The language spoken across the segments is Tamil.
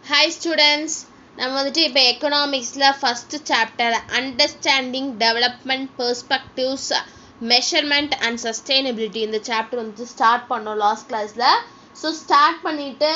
Hi students, நம்ம வந்துட்டு இப்போ எக்கனாமிக்ஸில் first chapter understanding development perspectives measurement and sustainability இந்த சாப்டர் வந்துட்டு ஸ்டார்ட் பண்ணோம் லாஸ்ட் கிளாஸில். ஸோ ஸ்டார்ட் பண்ணிவிட்டு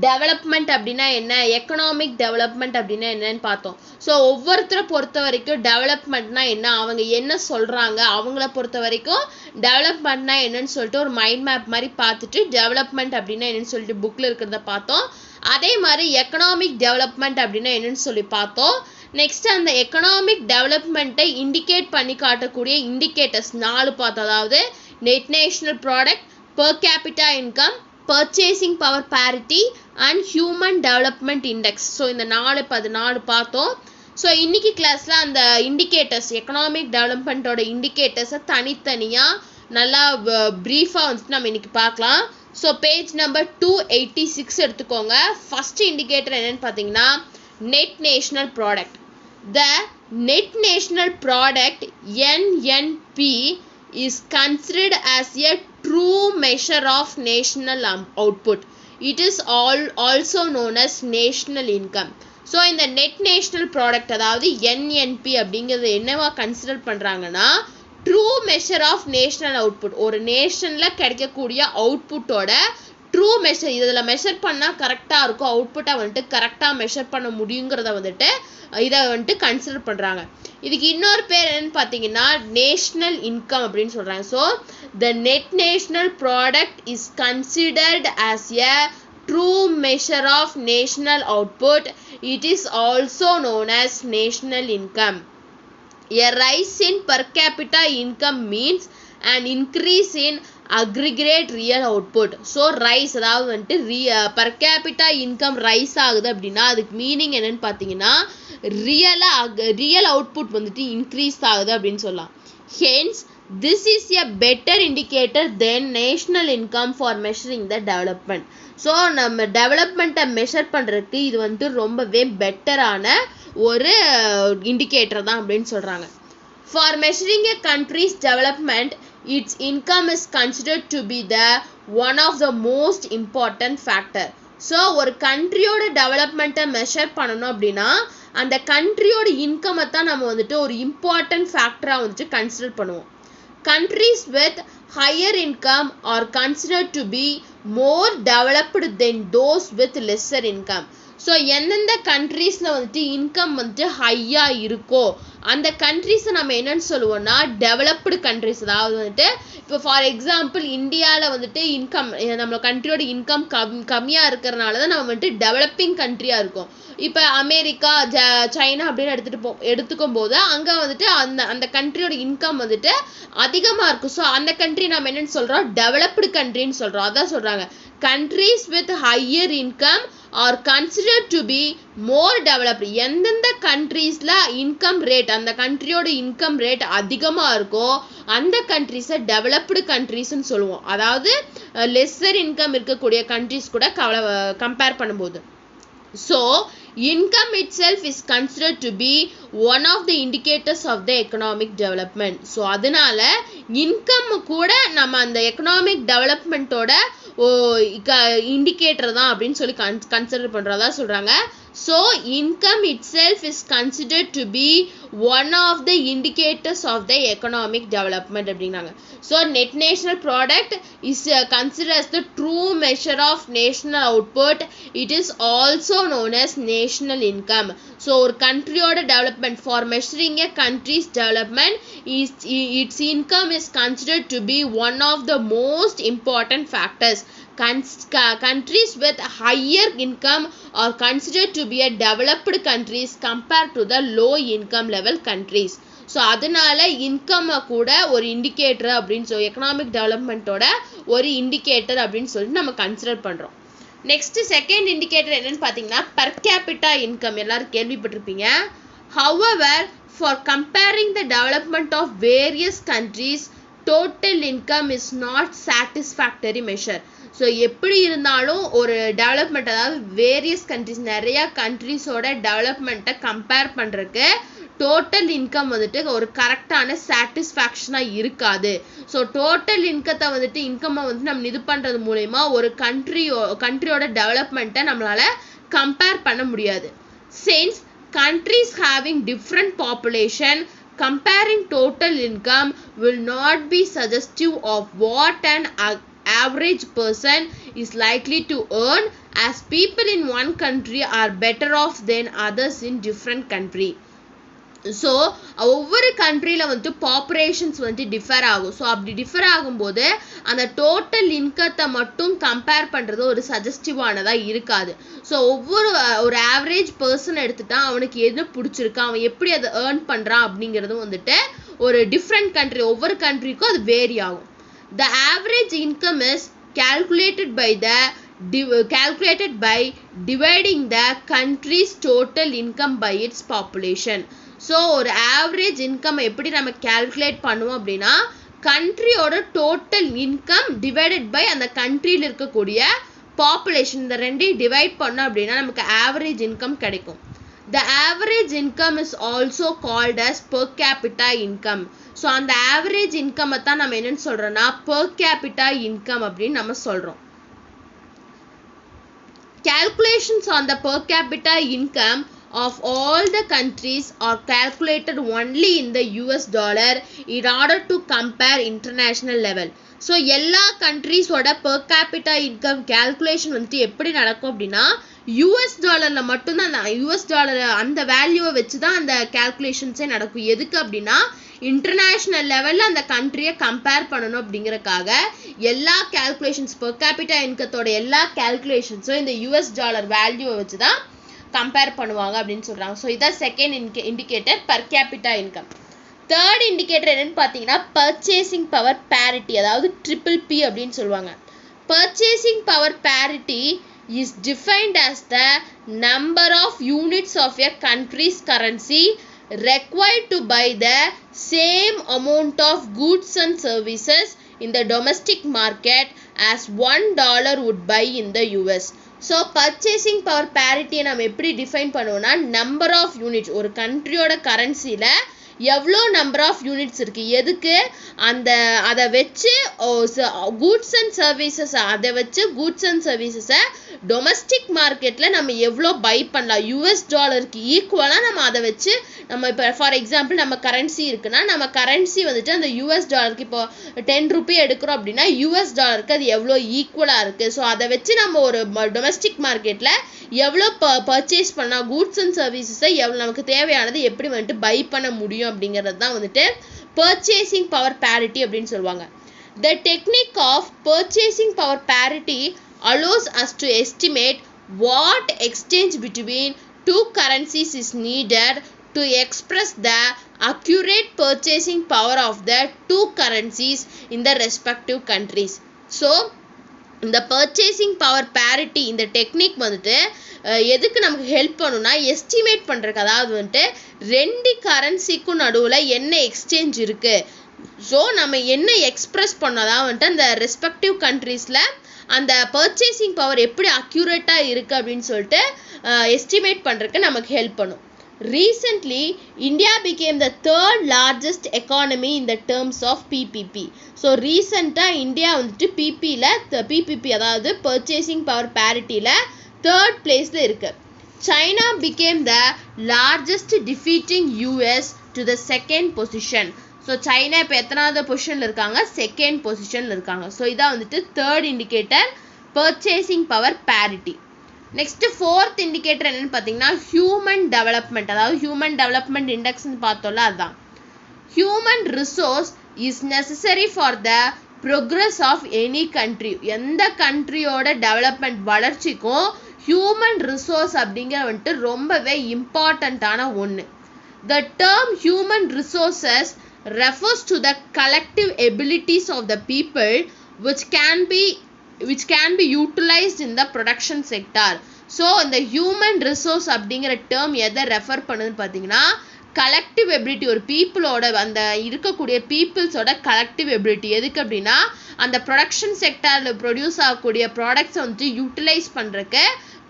டெவலப்மெண்ட் அப்படின்னா என்ன, எக்கனாமிக் டெவலப்மெண்ட் அப்படின்னா என்னன்னு பார்த்தோம். ஸோ ஒவ்வொருத்தரை பொறுத்த வரைக்கும் டெவலப்மெண்ட்னா என்ன, அவங்க என்ன சொல்கிறாங்க, அவங்கள பொறுத்த வரைக்கும் டெவலப்மெண்ட்னா என்னன்னு சொல்லிட்டு ஒரு மைண்ட் மேப் மாதிரி பார்த்துட்டு டெவலப்மெண்ட் அப்படின்னா என்னன்னு சொல்லிட்டு புக்கில் இருக்கிறத பார்த்தோம். அதே மாதிரி எக்கனாமிக் டெவலப்மெண்ட் அப்படின்னா என்னன்னு சொல்லி பார்த்தோம். நெக்ஸ்ட் அந்த எக்கனாமிக் டெவலப்மெண்ட்டை இண்டிகேட் பண்ணி காட்டக்கூடிய இண்டிகேட்டர்ஸ் 4 பார்த்தோம். அதாவது net national product, per capita income, purchasing power parity and human development index. So இந்த 4 பார்த்தோம். ஸோ இன்னைக்கு கிளாஸில் அந்த இண்டிகேட்டர்ஸ் எக்கனாமிக் டெவலப்மெண்ட்டோட இண்டிகேட்டர்ஸை தனித்தனியாக நல்லா ப்ரீஃபாக வந்துட்டு நம்ம இன்னைக்கு பார்க்கலாம். ஸோ பேஜ் நம்பர் 286 எடுத்துக்கோங்க. ஃபர்ஸ்ட் இண்டிகேட்டர் என்னன்னு பார்த்தீங்கன்னா net national product. The net national product NNP is considered as a true measure of national output. It is also known as national income. So இந்த நெட் நேஷனல் ப்ராடக்ட் அதாவது NNP அப்படிங்கிறது என்னவா கன்சிடர் பண்ணுறாங்கன்னா true measure of national output. ஒரு நேஷனில் கிடைக்கக்கூடிய அவுட்புட்டோட ட்ரூ மெஷர், இதில் மெஷர் பண்ணால் கரெக்டாக இருக்கும், அவுட்புட்டை வந்துட்டு கரெக்டாக மெஷர் பண்ண முடியுங்கிறத வந்துட்டு இதை வந்துட்டு கன்சிடர் பண்ணுறாங்க. இதுக்கு இன்னொரு பேர் என்னன்னு பார்த்தீங்கன்னா நேஷ்னல் இன்கம் அப்படின்னு சொல்கிறாங்க. So the net national product is considered as a true measure of national output. It is also known as national income. A rise in per capita income means an increase in aggregate real output. So rise அதாவது வந்துட்டு per capita income rise ஆகுது அப்படின்னா அதுக்கு மீனிங் என்னன்னு பார்த்தீங்கன்னா ரியல் அவுட்புட் வந்துட்டு இன்க்ரீஸ் ஆகுது அப்படின்னு சொல்லலாம். Hence this is a better indicator than national income for measuring the development. So நம்ம டெவலப்மெண்ட்டை மெஷர் பண்ணுறதுக்கு இது வந்துட்டு ரொம்பவே பெட்டரான ஒரு இண்டிகேட்டர் தான் அப்படின்னு சொல்கிறாங்க. For measuring a country's development it's income is considered to be the one of the most important factor. So ஒரு கண்ட்ரியோட டெவலப்மெண்ட்டை மெஷர் பண்ணணும் அப்படின்னா அந்த கண்ட்ரியோட இன்கம்மை தான் நம்ம வந்துட்டு ஒரு இம்பார்ட்டன்ட் ஃபேக்டராக வந்துட்டு கன்சிடர் பண்ணுவோம். Countries with higher income are considered to be more developed than those with lesser income. So எந்தெந்த கண்ட்ரீஸில் வந்துட்டு இன்கம் வந்துட்டு ஹையாக இருக்கோ அந்த கண்ட்ரீஸை நம்ம என்னென்னு சொல்லுவோம்னா டெவலப்டு கண்ட்ரிஸ். அதாவது வந்துட்டு இப்போ ஃபார் எக்ஸாம்பிள் இந்தியாவில் வந்துட்டு இன்கம் நம்ம கண்ட்ரியோட இன்கம் கம்மியாக இருக்கிறனால தான் நம்ம வந்துட்டு டெவலப்பிங் கண்ட்ரியாக இருக்கும். இப்போ அமெரிக்கா சைனா அப்படின்னு எடுத்துக்கும் போது அங்கே வந்துட்டு அந்த கண்ட்ரியோட இன்கம் வந்துட்டு அதிகமாக இருக்கும். ஸோ அந்த கண்ட்ரி நம்ம என்னென்னு சொல்கிறோம் டெவலப்டு கண்ட்ரின்னு சொல்கிறோம். அதான் சொல்கிறாங்க countries with higher income are considered to be more developed. எந்தெந்த கண்ட்ரீஸில் இன்கம் ரேட் அந்த கண்ட்ரியோட இன்கம் ரேட் அதிகமாக இருக்கோ அந்த கண்ட்ரீஸை டெவலப்டு கண்ட்ரீஸ்ன்னு சொல்லுவோம். அதாவது லெஸ்ஸர் இன்கம் இருக்கக்கூடிய கண்ட்ரீஸ் கூட கம்பேர் பண்ணும்போது. So income itself is considered to be one of the indicators of the economic development. So அதனால இன்கம் கூட நம்ம அந்த எக்கனாமிக் டெவலப்மெண்ட்டோட இண்டிகேட்டர் தான் அப்படின்னு சொல்லி கன்சிடர் பண்ணுறதா சொல்கிறாங்க. So income itself is considered to be one of the indicators of the economic development அப்படிங்கிறாங்க. So net national product is considered as the true measure of national output. It is also known as national income. So ஒரு கண்ட்ரியோட development for measuring a country's development its income is considered to be one of the most important factors. Countries with higher income are considered to be a developed countries compared to the low income level countries. So அதனால இன்கம் கூட ஒரு இண்டிகேட்டர் அப்படின்னு சொல்லி எக்கனாமிக் டெவலப்மெண்ட்டோட ஒரு இண்டிகேட்டர் அப்படின்னு சொல்லிட்டு நம்ம கன்சிடர் பண்ணுறோம். நெக்ஸ்ட் செகண்ட் இண்டிகேட்டர் என்னன்னு பார்த்தீங்கன்னா per capita income. எல்லாரும் கேள்விப்பட்டிருப்பீங்க. However, for comparing the development of various countries, total income is not satisfactory measure. So எப்படி இருந்தாலும் ஒரு டெவலப்மெண்ட் அதாவது வேரியஸ் கண்ட்ரிஸ் நிறையா கண்ட்ரிஸோட டெவலப்மெண்ட்டை கம்பேர் பண்ணுறதுக்கு டோட்டல் இன்கம் வந்துட்டு ஒரு கரெக்டான சாட்டிஸ்ஃபேக்ஷனாக இருக்காது. ஸோ டோட்டல் இன்கத்தை வந்துட்டு இன்கம்மை வந்துட்டு நம்ம இது பண்ணுறது மூலயமா ஒரு கண்ட்ரியோட டெவலப்மெண்ட்டை நம்மளால் கம்பேர் பண்ண முடியாது. Since countries having different population, comparing total income will not be suggestive of what an average person is likely to earn, as people in one country are better off than others in different country. So ஒவ்வொரு கண்ட்ரியில் வந்துட்டு பாப்புலேஷன்ஸ் வந்துட்டு டிஃபர் ஆகும். ஸோ அப்படி டிஃபர் ஆகும்போது அந்த டோட்டல் இன்கத்தை மட்டும் கம்பேர் பண்ணுறது ஒரு சஜஸ்டிவானதாக இருக்காது. ஸோ ஒரு ஆவரேஜ் பர்சன் எடுத்துட்டா அவனுக்கு எது பிடிச்சிருக்கு, அவன் எப்படி அதை ஏர்ன் பண்ணுறான் அப்படிங்கிறதும் வந்துட்டு ஒரு டிஃப்ரெண்ட் கண்ட்ரி, ஒவ்வொரு கண்ட்ரிக்கும் அது வேரி ஆகும். The average income is calculated by dividing the country's total income by its population. So ஒரு ஆவரேஜ் இன்கம் எப்படி நம்ம கால்குலேட் பண்ணுவோம் அப்படின்னா, கண்ட்ரியோட டோட்டல் இன்கம் டிவைடட் பை அந்த கண்ட்ரியில் இருக்கக்கூடிய பாப்புலேஷன், இந்த ரெண்டையும் டிவைட் பண்ணோம் அப்படின்னா நமக்கு ஆவரேஜ் இன்கம் கிடைக்கும். The average income is also called as per capita income. So அந்த ஆவரேஜ் இன்கம் தான் நம்ம என்னன்னு சொல்றோம்னா per capita income அப்படின்னு நம்ம சொல்றோம். Calculations on the per capita income of all the countries are calculated only in the US dollar in order to compare international level. So எல்லா கண்ட்ரீஸோட per capita income calculation வந்துட்டு எப்படி நடக்கும் அப்படின்னா US டாலரில் மட்டும்தான், அந்த US டாலர் அந்த வேல்யூவை வச்சு தான் அந்த கேல்குலேஷன்ஸே நடக்கும். எதுக்கு அப்படின்னா இன்டர்நேஷ்னல் லெவலில் அந்த கண்ட்ரியை கம்பேர் பண்ணணும் அப்படிங்கிறக்காக எல்லா கேல்குலேஷன்ஸ் per capita இன்கத்தோட எல்லா கேல்குலேஷன்ஸும் இந்த US டாலர் வேல்யூவை வச்சு தான் கம்பேர் பண்ணுவாங்க அப்படின்னு சொல்கிறாங்க. ஸோ இதான் second indicator per capita income. Third indicator என்னன்னு பார்த்தீங்கன்னா பர்ச்சேசிங் பவர் பேரிட்டி, அதாவது PPP அப்படின்னு சொல்லுவாங்க. Purchasing power parity is defined as the number of units of a country's currency required to buy the same amount of goods and services in the domestic market as $1 would buy in the US. So purchasing power பேரிட்டியை நம்ம எப்படி டிஃபைன் பண்ணுவோம்னா நம்பர் ஆஃப் யூனிட்ஸ், ஒரு கண்ட்ரியோட கரன்சியில் எவ்வளோ நம்பர் ஆஃப் யூனிட்ஸ் இருக்குது, எதுக்கு அதை வச்சு கூட்ஸ் அண்ட் சர்வீசஸ், அதை வச்சு கூட்ஸ் அண்ட் சர்வீசஸை டொமஸ்டிக் மார்க்கெட்டில் நம்ம எவ்வளோ பை பண்ணலாம், US டாலருக்கு ஈக்குவலாக நம்ம அதை வச்சு நம்ம இப்போ ஃபார் எக்ஸாம்பிள் நம்ம கரன்சி இருக்குன்னா நம்ம கரன்சி வந்துட்டு அந்த US டாலருக்கு இப்போ 10 ரூபி எடுக்கிறோம் அப்படின்னா US டாலருக்கு அது எவ்வளோ ஈக்குவலாக இருக்குது. ஸோ அதை வச்சு நம்ம ஒரு டொமஸ்டிக் மார்க்கெட்டில் எவ்வளோ பர்ச்சேஸ் பண்ணால் கூட்ஸ் அண்ட் சர்வீசஸை எவ்வளோ நமக்கு தேவையானது எப்படி வந்துட்டு பை பண்ண முடியும் அப்படிங்கிறது தான் வந்துட்டு பர்ச்சேசிங் பவர் பேரிட்டி அப்படின்னு சொல்லுவாங்க. The technique of purchasing power parity allows us to estimate what exchange between two currencies is needed to express the accurate purchasing power of the two currencies in the respective countries. So இந்த பர்ச்சேசிங் பவர் பேரிட்டி இந்த டெக்னிக் வந்துட்டு எதுக்கு நமக்கு ஹெல்ப் பண்ணுன்னா எஸ்டிமேட் பண்ணுறதுக்கு, அதாவது வந்துட்டு ரெண்டு கரன்சிக்கும் நடுவில் என்ன எக்ஸ்சேஞ்ச் இருக்குது, ஸோ நம்ம என்ன எக்ஸ்பிரஸ் பண்ணதான் வந்துட்டு அந்த ரெஸ்பெக்டிவ் கண்ட்ரீஸில் அந்த பர்ச்சேசிங் பவர் எப்படி அக்யூரேட்டாக இருக்குது அப்படின்னு சொல்லிட்டு எஸ்டிமேட் பண்ணுறதுக்கு நமக்கு ஹெல்ப் பண்ணும். Recently, India became the third largest economy in the terms of PPP. So, recently, India வந்துட்டு PPP அதாவது purchasing power parityல third placeல இருக்கு. China became the largest, defeating US to the second position. So, China இப்போ எத்தனாவது பொசிஷனில் இருக்காங்க, செகண்ட் பொசிஷனில் இருக்காங்க. ஸோ இதான் வந்துட்டு third indicator purchasing power parity. Next fourth indicator என்னன்னு பார்த்தீங்கன்னா ஹியூமன் டெவலப்மெண்ட், அதாவது ஹியூமன் டெவலப்மெண்ட் இண்டெக்ஸ்ன்னு பார்த்தோம்ல அதுதான். Human resource is necessary for the progress of any country. எந்த கண்ட்ரியோட டெவலப்மெண்ட் வளர்ச்சிக்கும் ஹியூமன் ரிசோர்ஸ் அப்படிங்கிற வந்துட்டு ரொம்பவே இம்பார்ட்டண்ட்டான ஒன்று. The term human resources refers to the collective abilities of the people which can be utilized in the production sector. So இந்த human resource அப்படிங்கிற term எதை ரெஃபர் பண்ணுதுன்னு பார்த்தீங்கன்னா கலெக்டிவ் எபிலிட்டி, ஒரு பீப்புளோட அந்த இருக்கக்கூடிய பீப்புள்ஸோட கலெக்டிவ் எபிலிட்டி. எதுக்கு அப்படின்னா அந்த ப்ரொடக்ஷன் செக்டாரில் ப்ரொடியூஸ் ஆகக்கூடிய ப்ராடக்ட்ஸை வந்துட்டு யூட்டிலைஸ் பண்ணுறக்கு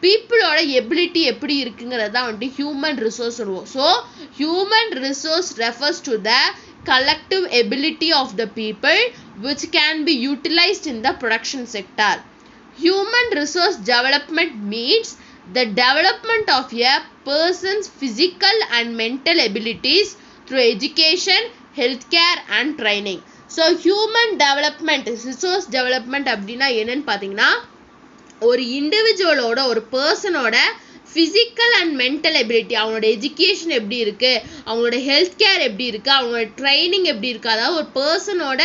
பீப்புளோட எபிலிட்டி எப்படி இருக்குங்கிறது தான் வந்துட்டு ஹியூமன் ரிசோர்ஸ் சொல்லுவோம். So human resource refers to the collective ability of the people which can be utilized in the production sector. Human resource development means the development of a person's physical and mental abilities through education, healthcare and training. So human development, resource development அப்படின்னா என்னன்னு பார்த்தீங்கன்னா ஒரு இண்டிவிஜுவலோட ஒரு பர்சனோட ஃபிசிக்கல் அண்ட் மென்டல் எபிலிட்டி, அவங்களோட எஜுகேஷன் எப்படி இருக்குது, அவங்களோட ஹெல்த் கேர் எப்படி இருக்குது, அவங்களோட ட்ரைனிங் எப்படி இருக்குது, அதாவது ஒரு பர்சனோட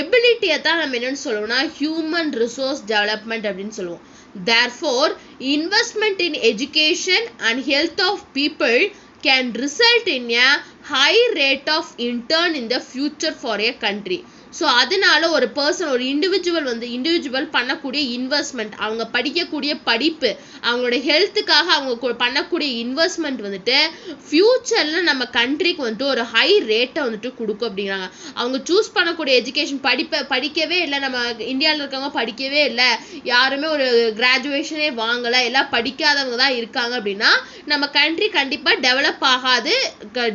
எபிலிட்டியை தான் நம்ம என்னென்னு சொல்லுவோம்னா ஹியூமன் ரிசோர்ஸ் டெவலப்மெண்ட் அப்படின்னு சொல்லுவோம். Therefore, investment in education and health of people can result in a high rate of intern in the future for a country. So அதனால ஒரு பர்சன், ஒரு இண்டிவிஜுவல் பண்ணக்கூடிய இன்வெஸ்ட்மெண்ட், அவங்க படிக்கக்கூடிய படிப்பு, அவங்களோட ஹெல்த்துக்காக அவங்க பண்ணக்கூடிய இன்வெஸ்ட்மெண்ட் வந்துட்டு ஃப்யூச்சரில் நம்ம கண்ட்ரிக்கு வந்துட்டு ஒரு ஹை ரேட்டை வந்துட்டு கொடுக்கும் அப்படிங்கிறாங்க. அவங்க சூஸ் பண்ணக்கூடிய எஜுகேஷன் படிக்கவே இல்லை, நம்ம இந்தியாவில் இருக்கவங்க படிக்கவே இல்லை, யாருமே ஒரு கிராஜுவேஷனே வாங்கலை, எல்லாம் படிக்காதவங்க தான் இருக்காங்க அப்படின்னா நம்ம கண்ட்ரி கண்டிப்பாக டெவலப் ஆகாது,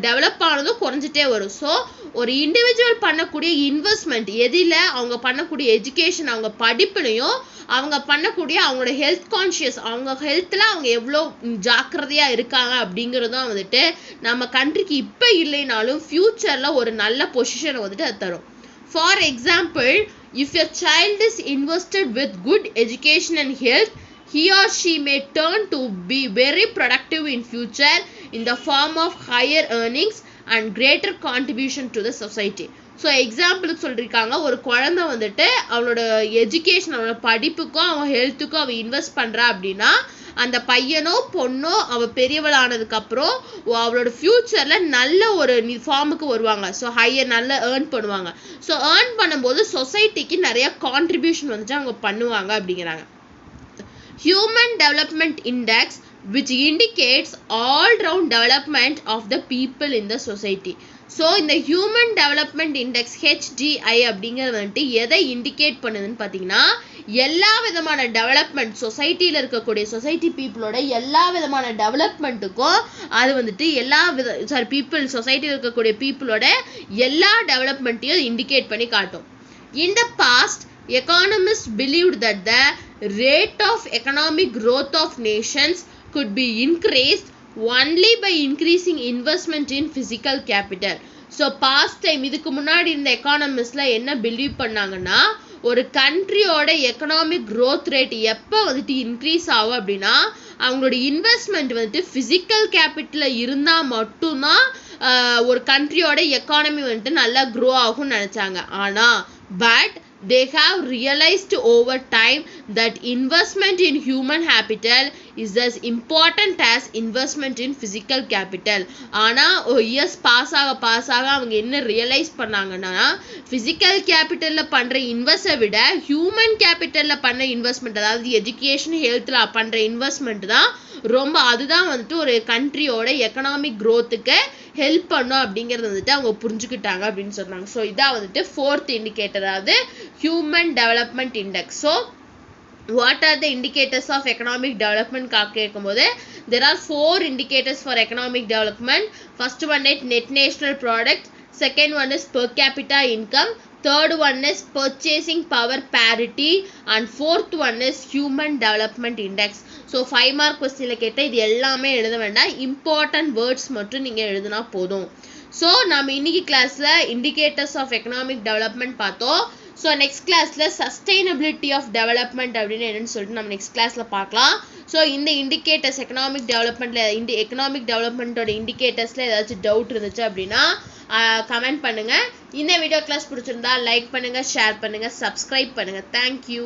டெவலப் ஆனதும் குறைஞ்சிட்டே வரும். ஸோ ஒரு இண்டிவிஜுவல் பண்ணக்கூடிய இன்வெஸ்ட்மெண்ட் எதில், அவங்க பண்ணக்கூடிய எஜுகேஷன், அவங்க படிப்புலையும் அவங்க பண்ணக்கூடிய அவங்களோட ஹெல்த் கான்ஷியஸ், அவங்க ஹெல்த்தில் அவங்க எவ்வளோ ஜாக்கிரதையாக இருக்காங்க அப்படிங்கிறதும் வந்துட்டு நம்ம கண்ட்ரிக்கு இப்போ இல்லைனாலும் ஃப்யூச்சரில் ஒரு நல்ல பொசிஷனை வந்துட்டு அது தரும். For example, if your child is invested with good education and health, he or she may turn to be very productive in future in the form of higher earnings and greater contribution to the society. So எக்ஸாம்பிளுக்கு சொல்லியிருக்காங்க, ஒரு குழந்தை வந்துட்டு அவளோட எஜுகேஷன், அவளோட படிப்புக்கும் அவன் ஹெல்த்துக்கும் அவள் இன்வெஸ்ட் பண்ணுறா அப்படின்னா அந்த பையனோ பொண்ணோ அவள் பெரியவளானதுக்கப்புறம் அவளோட ஃப்யூச்சரில் நல்ல ஒரு ஃபார்முக்கு வருவாங்க. ஸோ ஹையர் நல்ல ஏர்ன் பண்ணுவாங்க. ஸோ ஏர்ன் பண்ணும்போது சொசைட்டிக்கு நிறைய கான்ட்ரிபியூஷன் வந்துட்டு அவங்க பண்ணுவாங்க அப்படிங்கிறாங்க. Human Development Index, which indicates all-round development of the people in the society. So இந்த ஹியூமன் டெவலப்மெண்ட் இண்டெக்ஸ் HDI அப்படிங்கிறது வந்துட்டு எதை இண்டிகேட் பண்ணுதுன்னு பார்த்தீங்கன்னா எல்லா விதமான டெவலப்மெண்ட், சொசைட்டியில் இருக்கக்கூடிய சொசைட்டி பீப்புளோட எல்லா விதமான டெவலப்மெண்ட்டுக்கும் அது வந்துட்டு சொசைட்டியில் இருக்கக்கூடிய பீப்புளோட எல்லா டெவலப்மெண்ட்டையும் இண்டிகேட் பண்ணி காட்டும். In the past, economists believed that the rate of economic growth of nations could be increased only by increasing investment in physical capital. So past time, இதுக்கு முன்னாடி இந்த எக்கானமிஸ்ட்ல என்ன பிலீவ் பண்ணாங்கன்னா ஒரு கண்ட்ரியோட எக்கனாமிக் க்ரோத் ரேட் எப்போ வந்துட்டு இன்க்ரீஸ் ஆகும் அப்படின்னா அவங்களோட இன்வெஸ்ட்மெண்ட் வந்துட்டு ஃபிசிக்கல் கேபிட்டலில் இருந்தால் மட்டும்தான் ஒரு கண்ட்ரியோட எக்கானமி வந்துட்டு நல்லா க்ரோ ஆகும்னு நினச்சாங்க. ஆனால் they have realized over time that investment in human capital is as important as investment in physical capital. ஆனால் இயர்ஸ் பாஸ் ஆக அவங்க என்ன ரியலைஸ் பண்ணாங்கன்னா ஃபிசிக்கல் கேபிட்டலில் பண்ணுற இன்வெஸ்ட்டை விட ஹியூமன் கேபிட்டலில் பண்ண இன்வெஸ்ட்மெண்ட், அதாவது எஜுகேஷன் ஹெல்த்தில் பண்ணுற இன்வெஸ்ட்மெண்ட் தான் அதுதான் வந்துட்டு ஒரு கண்ட்ரியோட எக்கனாமிக் க்ரோத்துக்கு ஹெல்ப் பண்ணும் அப்படிங்கிறது வந்துட்டு அவங்க புரிஞ்சுக்கிட்டாங்க அப்படின்னு சொன்னாங்க. ஸோ இதான் வந்துட்டு 4th இண்டிகேட்டர், அதாவது human development index. So what are the indicators of economic development கேட்கும்போது there are 4 indicators for economic development. First one is net national product, second one is per capita income, third one is purchasing power parity and fourth one is human development index. So 5 mark கொஸ்டினில் கேட்டால் இது எல்லாமே எழுத வேண்டாம், இம்பார்ட்டன்ட் வேர்ட்ஸ் மட்டும் நீங்கள் எழுதுனா போதும். ஸோ நம்ம இன்னைக்கு கிளாஸில் இண்டிகேட்டர்ஸ் ஆஃப் எக்கனாமிக் டெவலப்மெண்ட் பார்த்தோம். ஸோ நெக்ஸ்ட் கிளாஸில் சஸ்டைனபிலிட்டி ஆஃப் டெவலப்மெண்ட் அப்படின்னு என்னென்னு சொல்லிட்டு நம்ம நெக்ஸ்ட் கிளாஸில் பார்க்கலாம். ஸோ இந்த இண்டிகேட்டர்ஸ் எக்கனாமிக் டெவலப்மெண்ட்டோட இண்டிகேட்டர்ஸில் ஏதாச்சும் டவுட் இருந்துச்சு அப்படின்னா கமெண்ட் பண்ணுங்கள். இந்த வீடியோ கிளாஸ் பிடிச்சிருந்தா லைக் பண்ணுங்கள், ஷேர் பண்ணுங்கள், சப்ஸ்கிரைப் பண்ணுங்கள். தேங்க்யூ.